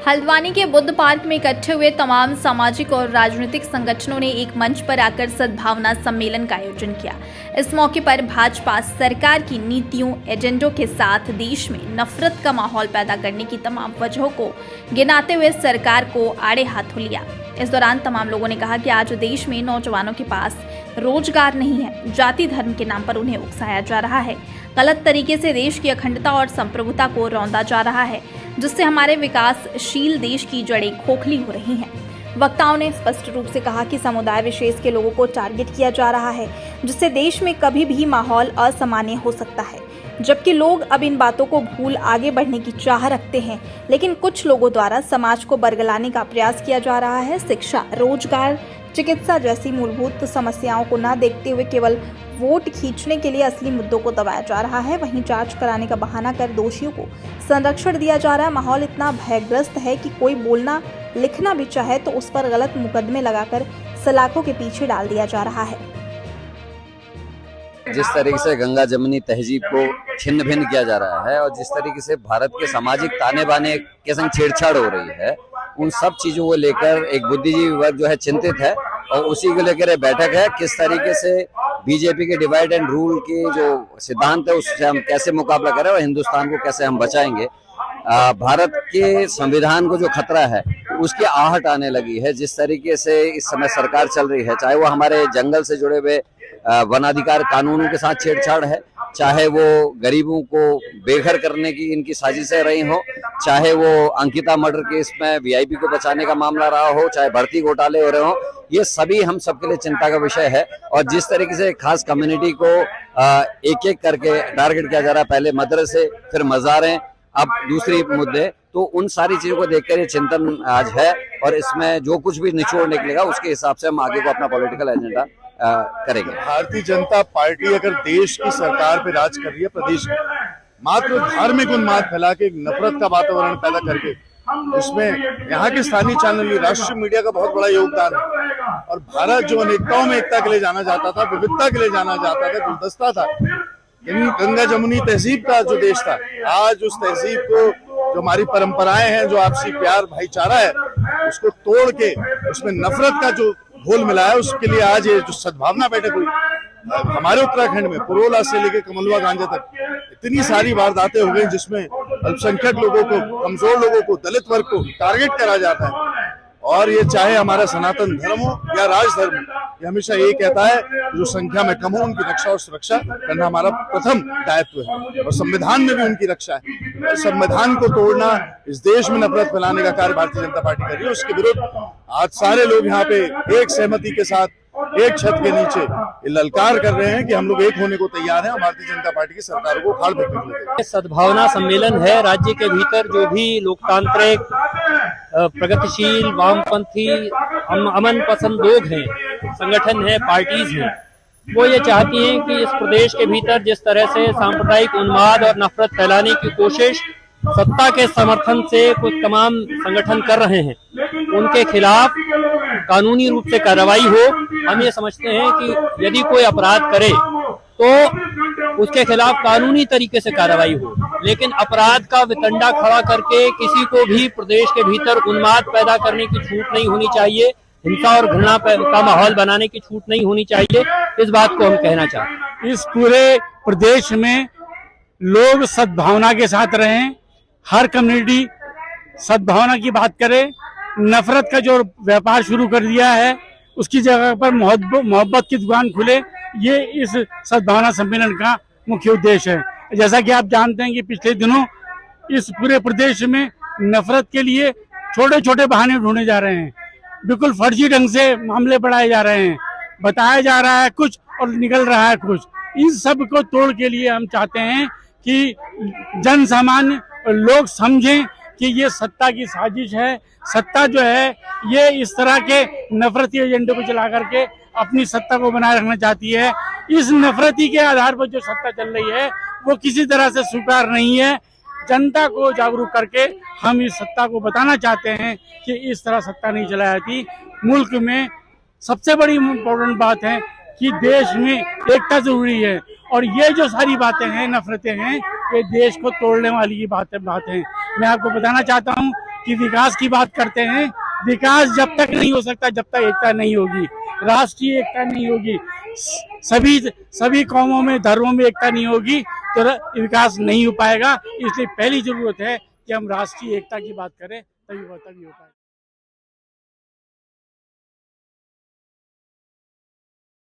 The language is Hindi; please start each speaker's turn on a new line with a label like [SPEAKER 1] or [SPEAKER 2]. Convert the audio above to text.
[SPEAKER 1] हल्द्वानी के बुद्ध पार्क में इकट्ठे हुए तमाम सामाजिक और राजनीतिक संगठनों ने एक मंच पर आकर सद्भावना सम्मेलन का आयोजन किया। इस मौके पर भाजपा सरकार की नीतियों एजेंडों के साथ देश में नफरत का माहौल पैदा करने की तमाम वजहों को गिनाते हुए सरकार को आड़े हाथों लिया। इस दौरान तमाम लोगों ने कहा कि आज देश में नौजवानों के पास रोजगार नहीं है, जाति धर्म के नाम पर उन्हें उकसाया जा रहा है, गलत तरीके से देश की अखंडता और संप्रभुता को रौंदा जा रहा है, जिससे हमारे विकासशील देश की जड़ें खोखली हो रही हैं। वक्ताओं ने स्पष्ट रूप से कहा कि समुदाय विशेष के लोगों को टारगेट किया जा रहा है, जिससे देश में कभी भी माहौल असामान्य हो सकता है। जबकि लोग अब इन बातों को भूल आगे बढ़ने की चाह रखते हैं, लेकिन कुछ लोगों द्वारा समाज को बरगलाने का प्रयास किया जा रहा है। शिक्षा, रोजगार, चिकित्सा जैसी मूलभूत समस्याओं को न देखते हुए केवल वोट खींचने के लिए असली मुद्दों को दबाया जा रहा है। वहीं जांच कराने का बहाना कर दोषियों को संरक्षण दिया जा रहा है। माहौल इतना भयग्रस्त है कि कोई बोलना लिखना भी चाहे तो उस पर गलत मुकदमे लगाकर सलाखों के पीछे डाल दिया जा रहा है।
[SPEAKER 2] जिस तरीके से गंगा जमुनी तहजीब को छिन्न भिन्न किया जा रहा है और जिस तरीके से भारत के सामाजिक ताने बाने के संग छेड़छाड़ हो रही है, उन सब चीजों को लेकर एक बुद्धिजीवी वर्ग जो है चिंतित है और उसी को लेकर बैठक है। किस तरीके से बीजेपी के डिवाइड एंड रूल के जो सिद्धांत है उससे हम कैसे मुकाबला करें और हिंदुस्तान को कैसे हम बचाएंगे। भारत के संविधान को जो खतरा है उसकी आहट आने लगी है। जिस तरीके से इस समय सरकार चल रही है, चाहे वो हमारे जंगल से जुड़े हुए वनाधिकार कानूनों के साथ छेड़छाड़ है, चाहे वो गरीबों को बेघर करने की इनकी साजिशें रही हो, चाहे वो अंकिता मर्डर केस में वीआईपी को बचाने का मामला रहा हो, चाहे भर्ती घोटाले हो रहे हो, ये सभी हम सबके लिए चिंता का विषय है। और जिस तरीके से खास कम्युनिटी को एक एक करके टारगेट किया जा रहा है, पहले मदरसे फिर मज़ारें, अब दूसरी मुद्दे, तो उन सारी चीजों को देखकर ये चिंतन आज है और इसमें जो कुछ भी निचोड़ निकलेगा उसके हिसाब से हम आगे को अपना पॉलिटिकल एजेंडा करेंगे।
[SPEAKER 3] भारतीय जनता पार्टी अगर देश की सरकार पे राज कर रही है, प्रदेश में मात्र धार्मिक उन्माद फैला के नफरत का वातावरण पैदा करके, इसमें यहाँ के स्थानीय चैनल, राष्ट्रीय मीडिया का बहुत बड़ा योगदान है। और भारत जो अनेकताओं में एकता के लिए जाना जाता था, विविधता के लिए जाना जाता था, गुलदस्ता था, गंगा जमुनी तहजीब का जो देश था, आज उस तहजीब को, जो हमारी परंपराएं हैं, जो आपसी प्यार भाईचारा है, उसको तोड़ के उसमें नफरत का जो घोल मिला है, उसके लिए आज ये जो सद्भावना बैठक हुई हमारे उत्तराखंड में, पुरोला से लेकर कमलवा गांजा तक इतनी सारी वारदातें हो गई जिसमें अल्पसंख्यक लोगों को, कमजोर लोगों को, दलित वर्ग को टारगेट करा जाता है। और ये चाहे हमारा सनातन धर्म हो या राजधर्म, ये हमेशा ये कहता है जो संख्या में कम हो उनकी रक्षा और सुरक्षा करना हमारा प्रथम दायित्व है और संविधान में भी उनकी रक्षा है। संविधान को तोड़ना, इस देश में नफरत फैलाने का कार्य भारतीय जनता पार्टी कर रही है। उसके विरुद्ध आज सारे लोग यहाँ पे एक सहमति के साथ एक छत के नीचे ये ललकार कर रहे हैं कि हम लोग एक होने को तैयार हैं और भारतीय जनता पार्टी की सरकार को उखाड़ फेंकने के लिए।
[SPEAKER 4] सद्भावना सम्मेलन है। राज्य के भीतर जो भी लोकतांत्रिक, प्रगतिशील, वामपंथी, अमन पसंद लोग हैं, संगठन है, पार्टीज हैं, वो ये चाहती हैं कि इस प्रदेश के भीतर जिस तरह से सांप्रदायिक उन्माद और नफरत फैलाने की कोशिश सत्ता के समर्थन से कुछ तमाम संगठन कर रहे हैं, उनके खिलाफ कानूनी रूप से कार्रवाई हो। हम ये समझते हैं कि यदि कोई अपराध करे तो उसके खिलाफ कानूनी तरीके से कार्रवाई हो, लेकिन अपराध का वितंडा खड़ा करके किसी को भी प्रदेश के भीतर उन्माद पैदा करने की छूट नहीं होनी चाहिए, हिंसा और घृणा का माहौल बनाने की छूट नहीं होनी चाहिए। इस बात को हम कहना चाहते हैं।
[SPEAKER 5] इस पूरे प्रदेश में लोग सद्भावना के साथ रहें, हर कम्युनिटी सद्भावना की बात करे। नफरत का जो व्यापार शुरू कर दिया है उसकी जगह पर मोहब्बत की दुकान खुले, ये इस सद्भावना सम्मेलन का मुख्य उद्देश्य है। जैसा कि आप जानते हैं कि पिछले दिनों इस पूरे प्रदेश में नफरत के लिए छोटे छोटे बहाने ढूंढे जा रहे हैं, बिल्कुल फर्जी ढंग से मामले बढ़ाए जा रहे हैं, बताया जा रहा है कुछ और निकल रहा है कुछ। इन सब को तोड़ के लिए हम चाहते हैं कि जन सामान्य लोग समझें कि ये सत्ता की साजिश है। सत्ता जो है ये इस तरह के नफरती एजेंडे को चला करके अपनी सत्ता को बनाए रखना चाहती है। इस नफरती के आधार पर जो सत्ता चल रही है वो किसी तरह से स्वीकार नहीं है। जनता को जागरूक करके हम इस सत्ता को बताना चाहते हैं कि इस तरह सत्ता नहीं चलाई जाती। मुल्क में सबसे बड़ी इम्पोर्टेंट बात है कि देश में एकता जरूरी है और ये जो सारी बातें हैं, नफरतें हैं, ये देश को तोड़ने वाली बातें हैं। मैं आपको बताना चाहता हूँ कि विकास की बात करते हैं। विकास जब तक नहीं हो सकता जब तक एकता नहीं होगी, राष्ट्रीय एकता नहीं होगी, सभी कौमों में धर्मों में एकता नहीं होगी तो विकास नहीं हो पाएगा। इसलिए पहली जरूरत है कि हम राष्ट्रीय एकता की बात करें, तभी हो पाएगा।